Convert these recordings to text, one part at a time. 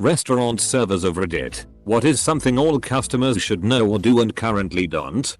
Restaurant servers of Reddit, what is something all customers should know or do and currently don't?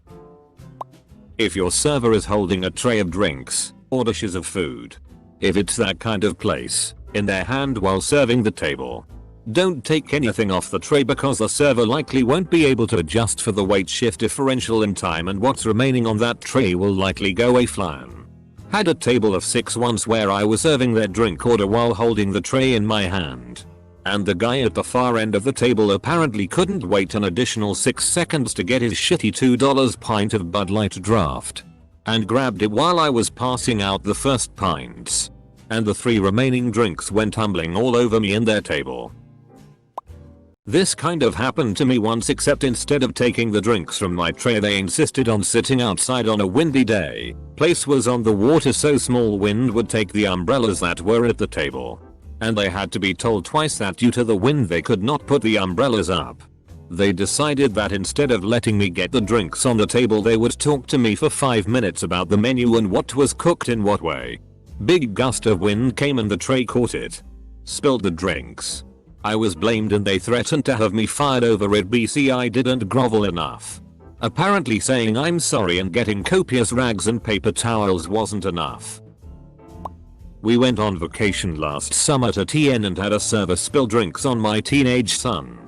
If your server is holding a tray of drinks or dishes of food, if it's that kind of place, in their hand while serving the table, don't take anything off the tray because the server likely won't be able to adjust for the weight shift differential in time and what's remaining on that tray will likely go aflame. Had a table of 6 once where I was serving their drink order while holding the tray in my hand. And the guy at the far end of the table apparently couldn't wait an additional 6 seconds to get his shitty $2 pint of Bud Light draft. And grabbed it while I was passing out the first pints. And the 3 remaining drinks went tumbling all over me and their table. This kind of happened to me once, except instead of taking the drinks from my tray they insisted on sitting outside on a windy day. Place was on the water so small wind would take the umbrellas that were at the table. And they had to be told twice that due to the wind they could not put the umbrellas up. They decided that instead of letting me get the drinks on the table they would talk to me for 5 minutes about the menu and what was cooked in what way. Big gust of wind came and the tray caught it. Spilled the drinks. I was blamed and they threatened to have me fired over it because I didn't grovel enough. Apparently saying I'm sorry and getting copious rags and paper towels wasn't enough. We went on vacation last summer to TN and had a server spill drinks on my teenage son.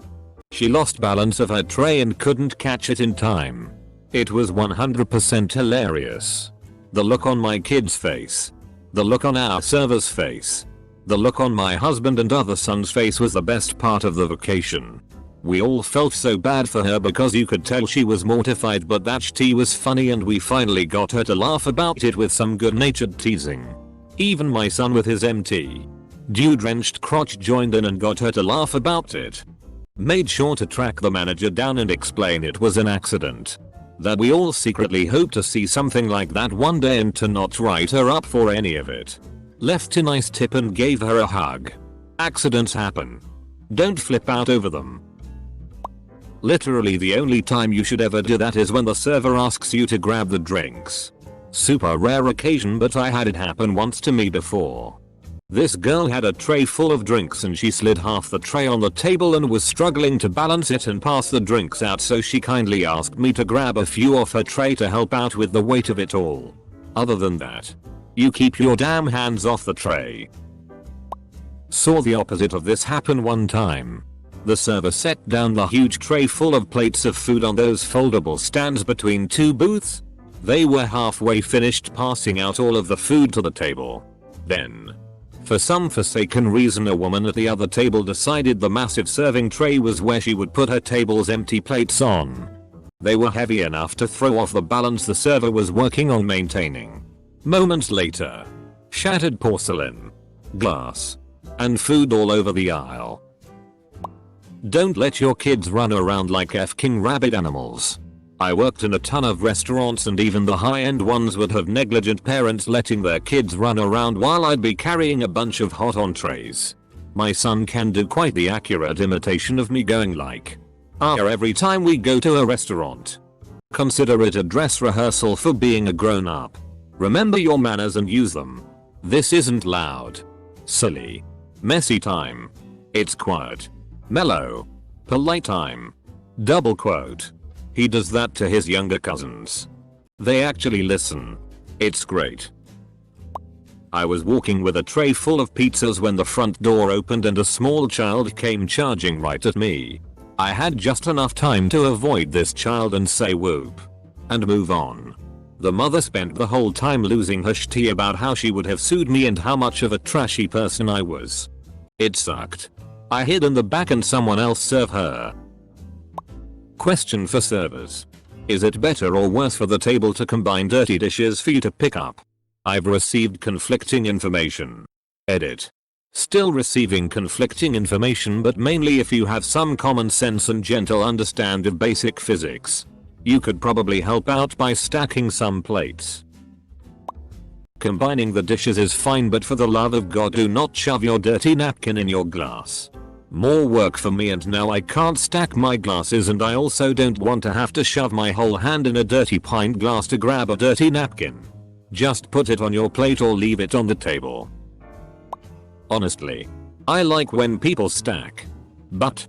She lost balance of her tray and couldn't catch it in time. It was 100% hilarious. The look on my kid's face. The look on our server's face. The look on my husband and other son's face was the best part of the vacation. We all felt so bad for her because you could tell she was mortified, but that tea was funny and we finally got her to laugh about it with some good-natured teasing. Even my son with his MT. Dew-drenched crotch joined in and got her to laugh about it. Made sure to track the manager down and explain it was an accident. That we all secretly hope to see something like that one day and to not write her up for any of it. Left a nice tip and gave her a hug. Accidents happen. Don't flip out over them. Literally the only time you should ever do that is when the server asks you to grab the drinks. Super rare occasion, but I had it happen once to me before. This girl had a tray full of drinks and she slid half the tray on the table and was struggling to balance it and pass the drinks out, so she kindly asked me to grab a few off her tray to help out with the weight of it all. Other than that, you keep your damn hands off the tray. Saw the opposite of this happen one time. The server set down the huge tray full of plates of food on those foldable stands between 2 booths. They were halfway finished passing out all of the food to the table. Then, for some forsaken reason, a woman at the other table decided the massive serving tray was where she would put her table's empty plates on. They were heavy enough to throw off the balance the server was working on maintaining. Moments later, shattered porcelain, glass, and food all over the aisle. Don't let your kids run around like f***ing rabid animals. I worked in a ton of restaurants and even the high-end ones would have negligent parents letting their kids run around while I'd be carrying a bunch of hot entrees. My son can do quite the accurate imitation of me going like, "Ah," every time we go to a restaurant. Consider it a dress rehearsal for being a grown-up. Remember your manners and use them. This isn't loud, silly, messy time. It's quiet, mellow, polite time. Double quote. He does that to his younger cousins. They actually listen. It's great. I was walking with a tray full of pizzas when the front door opened and a small child came charging right at me. I had just enough time to avoid this child and say whoop and move on. The mother spent the whole time losing her shit about how she would have sued me and how much of a trashy person I was. It sucked. I hid in the back and someone else served her. Question for servers. Is it better or worse for the table to combine dirty dishes for you to pick up? I've received conflicting information. Edit. Still receiving conflicting information, but mainly if you have some common sense and gentle understand of basic physics. You could probably help out by stacking some plates. Combining the dishes is fine, but for the love of God do not shove your dirty napkin in your glass. More work for me, and now I can't stack my glasses, and I also don't want to have to shove my whole hand in a dirty pint glass to grab a dirty napkin. Just put it on your plate or leave it on the table. Honestly, I like when people stack. But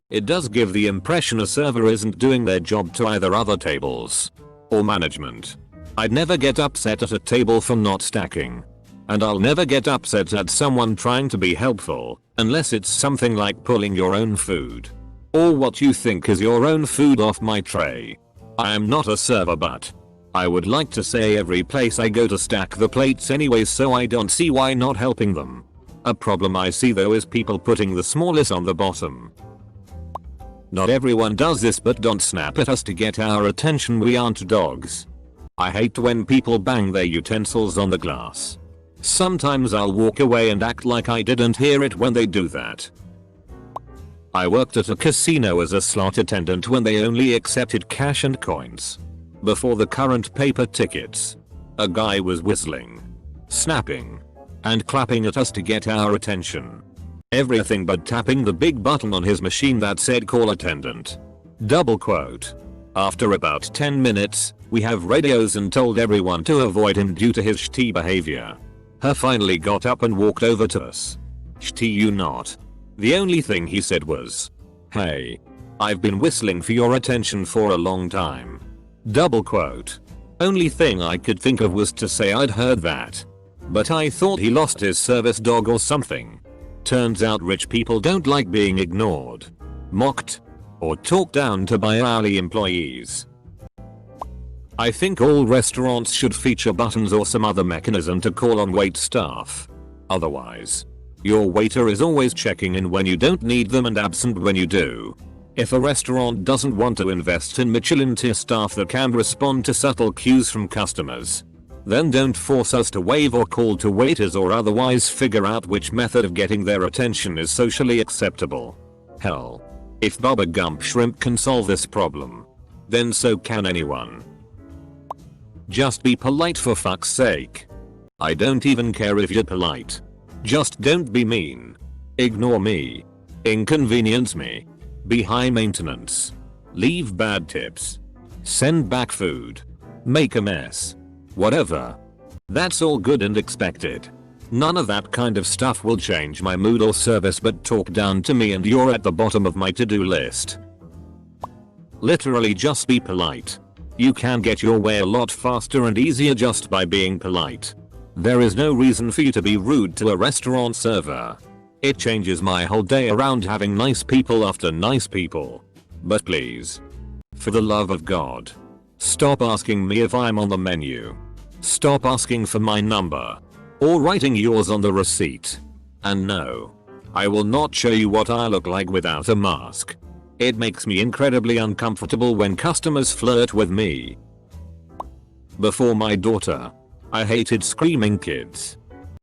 it does give the impression a server isn't doing their job to either other tables or management. I'd never get upset at a table for not stacking. And I'll never get upset at someone trying to be helpful, unless it's something like pulling your own food. Or what you think is your own food off my tray. I am not a server, but I would like to say every place I go to stack the plates anyways, so I don't see why not helping them. A problem I see though is people putting the smallest on the bottom. Not everyone does this, but don't snap at us to get our attention, we aren't dogs. I hate when people bang their utensils on the glass. Sometimes I'll walk away and act like I didn't hear it when they do that. I worked at a casino as a slot attendant when they only accepted cash and coins. Before the current paper tickets. A guy was whistling, snapping, and clapping at us to get our attention. Everything but tapping the big button on his machine that said call attendant. Double quote. After about 10 minutes, we have radios and told everyone to avoid him due to his shitty behavior. He finally got up and walked over to us. Shitty you not. The only thing he said was, "Hey, I've been whistling for your attention for a long time." Double quote. Only thing I could think of was to say I'd heard that. But I thought he lost his service dog or something. Turns out rich people don't like being ignored, mocked, or talked down to by hourly employees. I think all restaurants should feature buttons or some other mechanism to call on wait staff. Otherwise, your waiter is always checking in when you don't need them and absent when you do. If a restaurant doesn't want to invest in Michelin tier staff that can respond to subtle cues from customers, then don't force us to wave or call to waiters or otherwise figure out which method of getting their attention is socially acceptable. Hell, if Bubba Gump Shrimp can solve this problem, then so can anyone. Just be polite for fuck's sake. I don't even care if you're polite. Just don't be mean. Ignore me. Inconvenience me. Be high maintenance. Leave bad tips. Send back food. Make a mess. Whatever. That's all good and expected. None of that kind of stuff will change my mood or service, but talk down to me and you're at the bottom of my to-do list. Literally just be polite. You can get your way a lot faster and easier just by being polite. There is no reason for you to be rude to a restaurant server. It changes my whole day around having nice people after nice people. But please, for the love of God, stop asking me if I'm on the menu. Stop asking for my number. Or writing yours on the receipt. And no, I will not show you what I look like without a mask. It makes me incredibly uncomfortable when customers flirt with me. Before my daughter, I hated screaming kids.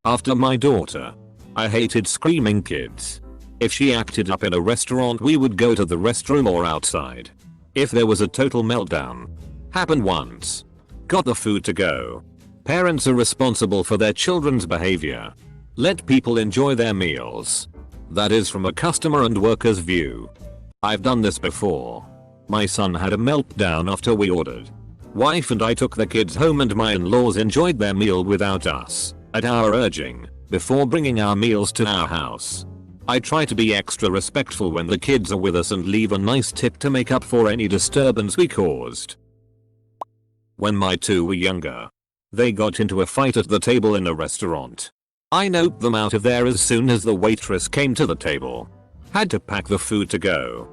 After my daughter, I hated screaming kids. If she acted up in a restaurant, we would go to the restroom or outside. If there was a total meltdown. Happened once. Got the food to go. Parents are responsible for their children's behavior. Let people enjoy their meals. That is from a customer and worker's view. I've done this before. My son had a meltdown after we ordered. Wife and I took the kids home and my in-laws enjoyed their meal without us, at our urging, before bringing our meals to our house. I try to be extra respectful when the kids are with us and leave a nice tip to make up for any disturbance we caused. When my two were younger, they got into a fight at the table in a restaurant. I noped them out of there as soon as the waitress came to the table. Had to pack the food to go.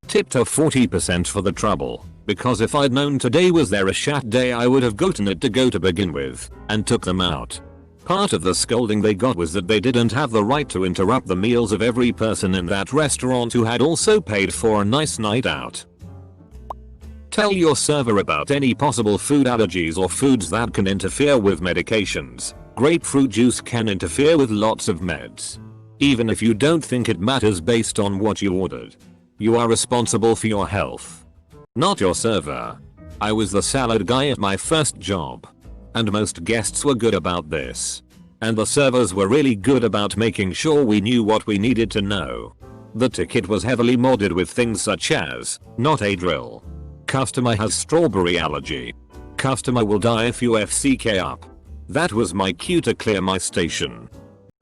Tipped her 40% for the trouble, because if I'd known today was their shat day I would have gotten it to go to begin with, and took them out. Part of the scolding they got was that they didn't have the right to interrupt the meals of every person in that restaurant who had also paid for a nice night out. Tell your server about any possible food allergies or foods that can interfere with medications. Grapefruit juice can interfere with lots of meds. Even if you don't think it matters based on what you ordered. You are responsible for your health. Not your server. I was the salad guy at my first job. And most guests were good about this. And the servers were really good about making sure we knew what we needed to know. The ticket was heavily modded with things such as, not a drill. Customer has strawberry allergy. Customer will die if you FCK up. That was my cue to clear my station.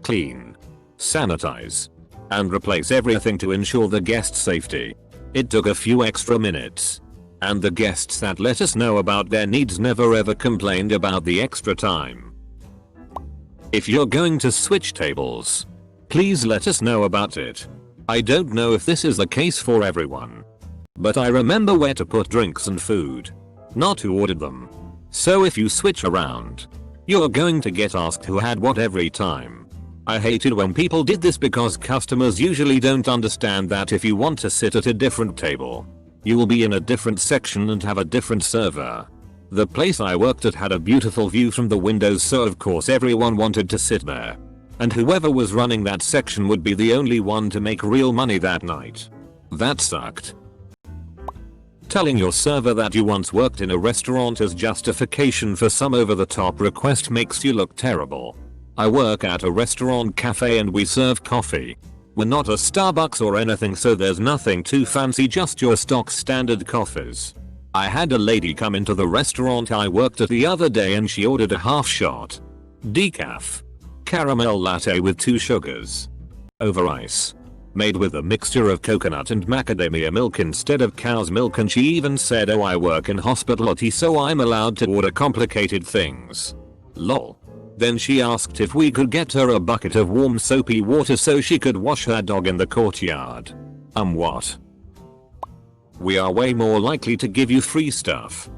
Clean. Sanitize. and replace everything to ensure the guest safety. It took a few extra minutes. And the guests that let us know about their needs never ever complained about the extra time. If you're going to switch tables, please let us know about it. I don't know if this is the case for everyone, but I remember where to put drinks and food, not who ordered them. So if you switch around, you're going to get asked who had what every time. I hated when people did this because customers usually don't understand that if you want to sit at a different table, you will be in a different section and have a different server. The place I worked at had a beautiful view from the windows, so of course everyone wanted to sit there. And whoever was running that section would be the only one to make real money that night. That sucked. Telling your server that you once worked in a restaurant as justification for some over-the-top request makes you look terrible. I work at a restaurant cafe and we serve coffee. We're not a Starbucks or anything, so there's nothing too fancy, just your stock standard coffees. I had a lady come into the restaurant I worked at the other day and she ordered a half shot decaf caramel latte with 2 sugars over ice, made with a mixture of coconut and macadamia milk instead of cow's milk, and she even said, "Oh, I work in hospitality so I'm allowed to order complicated things." Lol. Then she asked if we could get her a bucket of warm soapy water so she could wash her dog in the courtyard. What? We are way more likely to give you free stuff,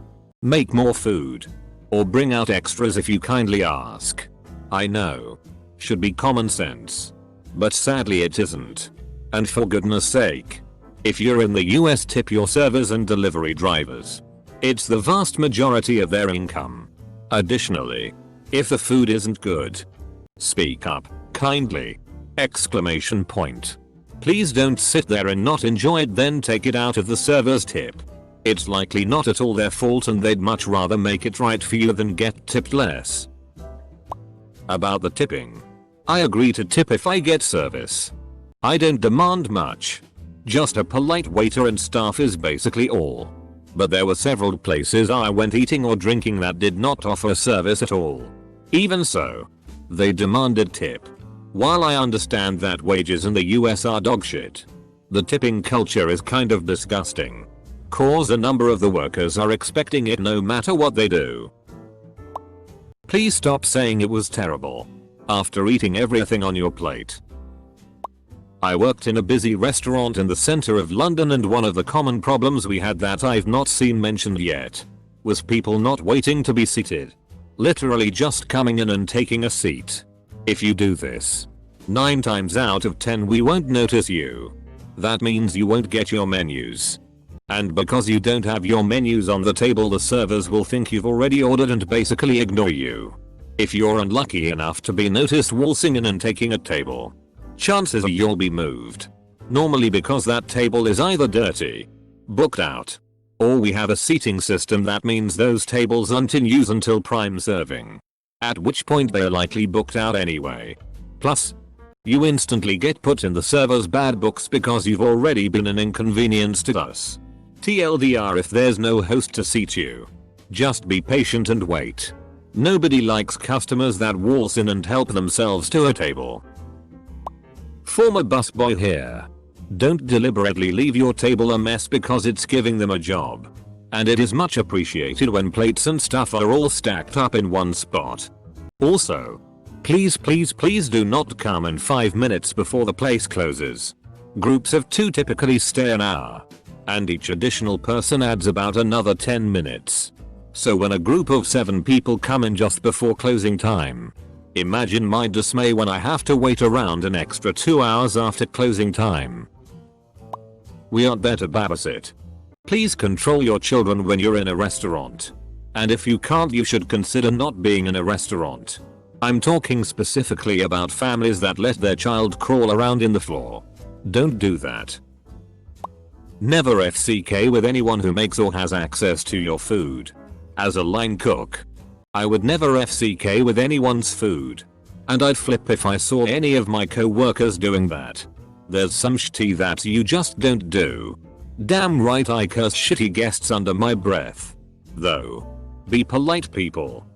make more food, or bring out extras if you kindly ask. I know. Should be common sense. But sadly it isn't. And for goodness sake, if you're in the US, tip your servers and delivery drivers. It's the vast majority of their income. Additionally, if the food isn't good, speak up, kindly! Exclamation point. Please don't sit there and not enjoy it, then take it out of the server's tip. It's likely not at all their fault and they'd much rather make it right for you than get tipped less. About the tipping. I agree to tip if I get service. I don't demand much. Just a polite waiter and staff is basically all. But there were several places I went eating or drinking that did not offer service at all. Even so, they demanded tip. While I understand that wages in the US are dogshit, the tipping culture is kind of disgusting. Cause a number of the workers are expecting it no matter what they do. Please stop saying it was terrible after eating everything on your plate. I worked in a busy restaurant in the center of London, and one of the common problems we had that I've not seen mentioned yet was people not waiting to be seated. Literally just coming in and taking a seat. If you do this, 9 times out of 10 we won't notice you. That means you won't get your menus. And because you don't have your menus on the table, the servers will think you've already ordered and basically ignore you. If you're unlucky enough to be noticed waltzing in and taking a table, chances are you'll be moved. Normally because that table is either dirty, booked out, or we have a seating system that means those tables aren't in use until prime serving. At which point they're likely booked out anyway. Plus, you instantly get put in the server's bad books because you've already been an inconvenience to us. TLDR, if there's no host to seat you, just be patient and wait. Nobody likes customers that waltz in and help themselves to a table. Former busboy here. Don't deliberately leave your table a mess because it's giving them a job. And it is much appreciated when plates and stuff are all stacked up in one spot. Also, please do not come in 5 minutes before the place closes. Groups of 2 typically stay an hour, and each additional person adds about another 10 minutes. So when a group of 7 people come in just before closing time, imagine my dismay when I have to wait around an extra 2 hours after closing time. We aren't there to babysit. Please control your children when you're in a restaurant. And if you can't, you should consider not being in a restaurant. I'm talking specifically about families that let their child crawl around in the floor. Don't do that. Never FCK with anyone who makes or has access to your food. As a line cook, I would never FCK with anyone's food. And I'd flip if I saw any of my co-workers doing that. There's some shitty that you just don't do. Damn right I curse shitty guests under my breath. Though. Be polite, people.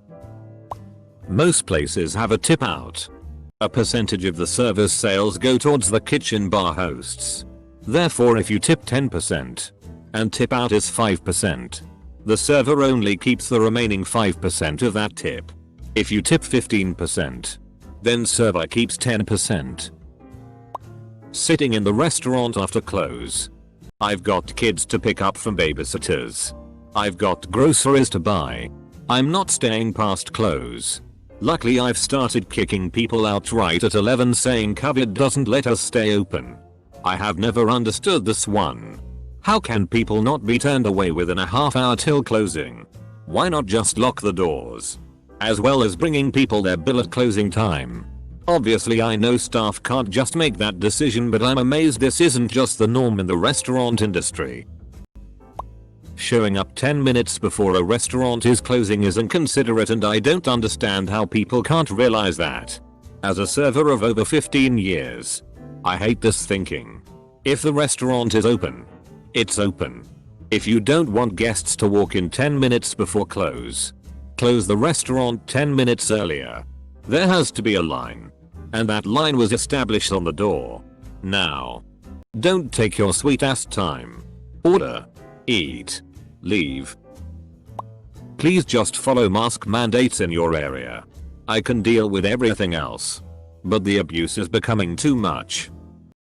Most places have a tip out. A percentage of the server's sales go towards the kitchen bar hosts. Therefore if you tip 10% and tip out is 5%, the server only keeps the remaining 5% of that tip. If you tip 15%, then server keeps 10%. Sitting in the restaurant after close. I've got kids to pick up from babysitters. I've got groceries to buy. I'm not staying past close. Luckily I've started kicking people out right at 11 saying COVID doesn't let us stay open. I have never understood this one. How can people not be turned away within a half hour till closing? Why not just lock the doors? As well as bringing people their bill at closing time. Obviously I know staff can't just make that decision, but I'm amazed this isn't just the norm in the restaurant industry. Showing up 10 minutes before a restaurant is closing is inconsiderate, and I don't understand how people can't realize that. As a server of over 15 years, I hate this thinking. If the restaurant is open, it's open. If you don't want guests to walk in 10 minutes before close the restaurant 10 minutes earlier. There has to be a line. And that line was established on the door. Now, don't take your sweet ass time. Order, eat, leave. Please just follow mask mandates in your area. I can deal with everything else. But the abuse is becoming too much.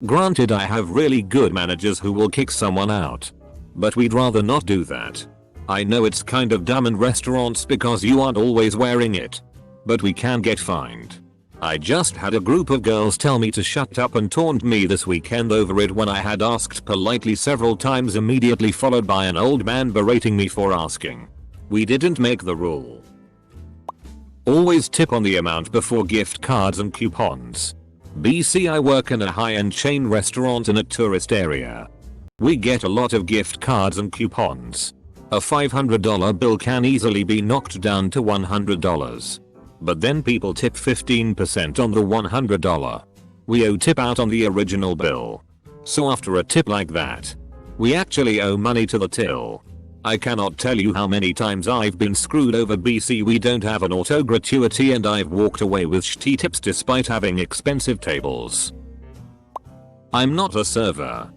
Granted, I have really good managers who will kick someone out. But we'd rather not do that. I know it's kind of dumb in restaurants because you aren't always wearing it. But we can get fined. I just had a group of girls tell me to shut up and taunt me this weekend over it when I had asked politely several times, immediately followed by an old man berating me for asking. We didn't make the rule. Always tip on the amount before gift cards and coupons. BC, I work in a high-end chain restaurant in a tourist area. We get a lot of gift cards and coupons. A $500 bill can easily be knocked down to $100. But then people tip 15% on the $100. We owe tip out on the original bill. So after a tip like that, we actually owe money to the till. I cannot tell you how many times I've been screwed over. BC, we don't have an auto gratuity and I've walked away with shitty tips despite having expensive tables. I'm not a server,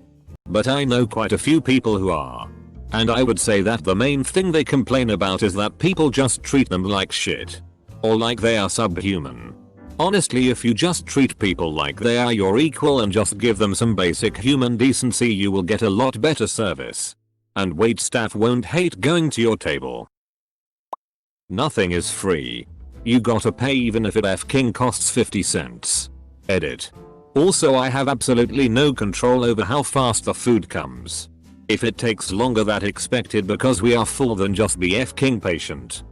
but I know quite a few people who are. And I would say that the main thing they complain about is that people just treat them like shit. Or like they are subhuman. Honestly, if you just treat people like they are your equal and just give them some basic human decency, you will get a lot better service. And wait staff won't hate going to your table. Nothing is free. You gotta pay even if it f-king costs 50 cents. Edit. Also, I have absolutely no control over how fast the food comes. If it takes longer than expected because we are full, then just be f-king patient.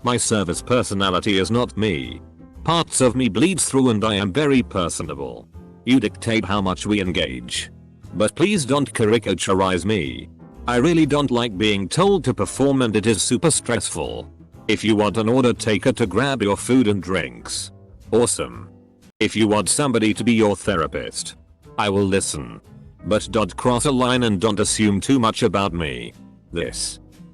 My service personality is not me. Parts of me bleeds through and I am very personable. You dictate how much we engage. But please don't caricaturize me. I really don't like being told to perform and it is super stressful. If you want an order taker to grab your food and drinks, awesome. If you want somebody to be your therapist, I will listen. But don't cross a line and don't assume too much about me.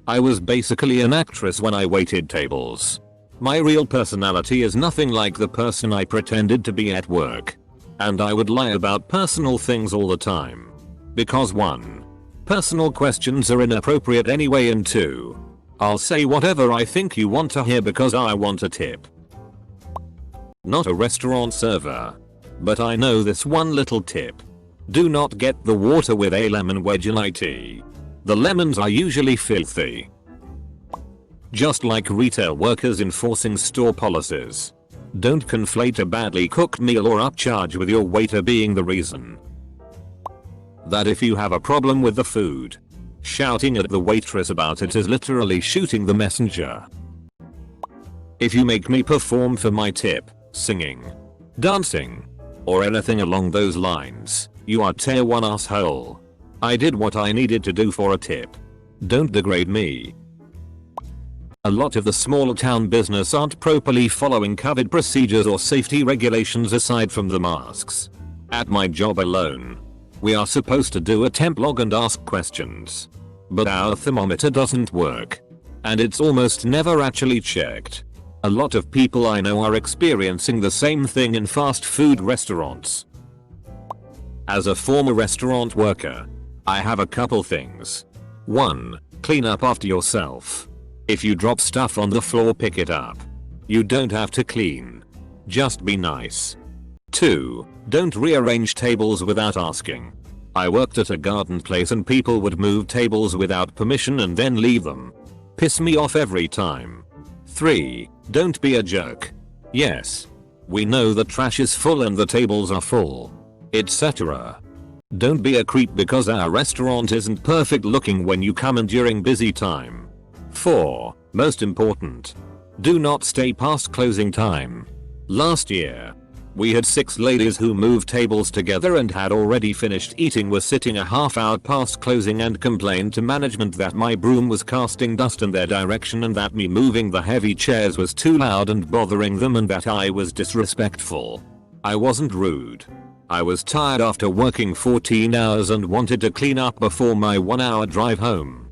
I was basically an actress when I waited tables. My real personality is nothing like the person I pretended to be at work. And I would lie about personal things all the time. Because 1. Personal questions are inappropriate anyway, and 2. I'll say whatever I think you want to hear because I want a tip. Not a restaurant server. But I know this one little tip. Do not get the water with a lemon wedge in IT. The lemons are usually filthy. Just like retail workers enforcing store policies. Don't conflate a badly cooked meal or upcharge with your waiter being the reason. That if you have a problem with the food, shouting at the waitress about it is literally shooting the messenger. If you make me perform for my tip, singing, dancing, or anything along those lines, you are tier 1 asshole. I did what I needed to do for a tip. Don't degrade me. A lot of the small town business aren't properly following COVID procedures or safety regulations aside from the masks. At my job alone, we are supposed to do a temp log and ask questions. But our thermometer doesn't work. And it's almost never actually checked. A lot of people I know are experiencing the same thing in fast food restaurants. As a former restaurant worker, I have a couple things. 1. Clean up after yourself. If you drop stuff on the floor, pick it up. You don't have to clean. Just be nice. 2. Don't rearrange tables without asking. I worked at a garden place and people would move tables without permission and then leave them. Piss me off every time. 3. Don't be a jerk. Yes. We know the trash is full and the tables are full, etc. Don't be a creep because our restaurant isn't perfect looking when you come in during busy time. 4. Most important. Do not stay past closing time. Last year, we had 6 ladies who moved tables together and had already finished eating, were sitting a half hour past closing and complained to management that my broom was casting dust in their direction and that me moving the heavy chairs was too loud and bothering them and that I was disrespectful. I wasn't rude. I was tired after working 14 hours and wanted to clean up before my 1-hour drive home.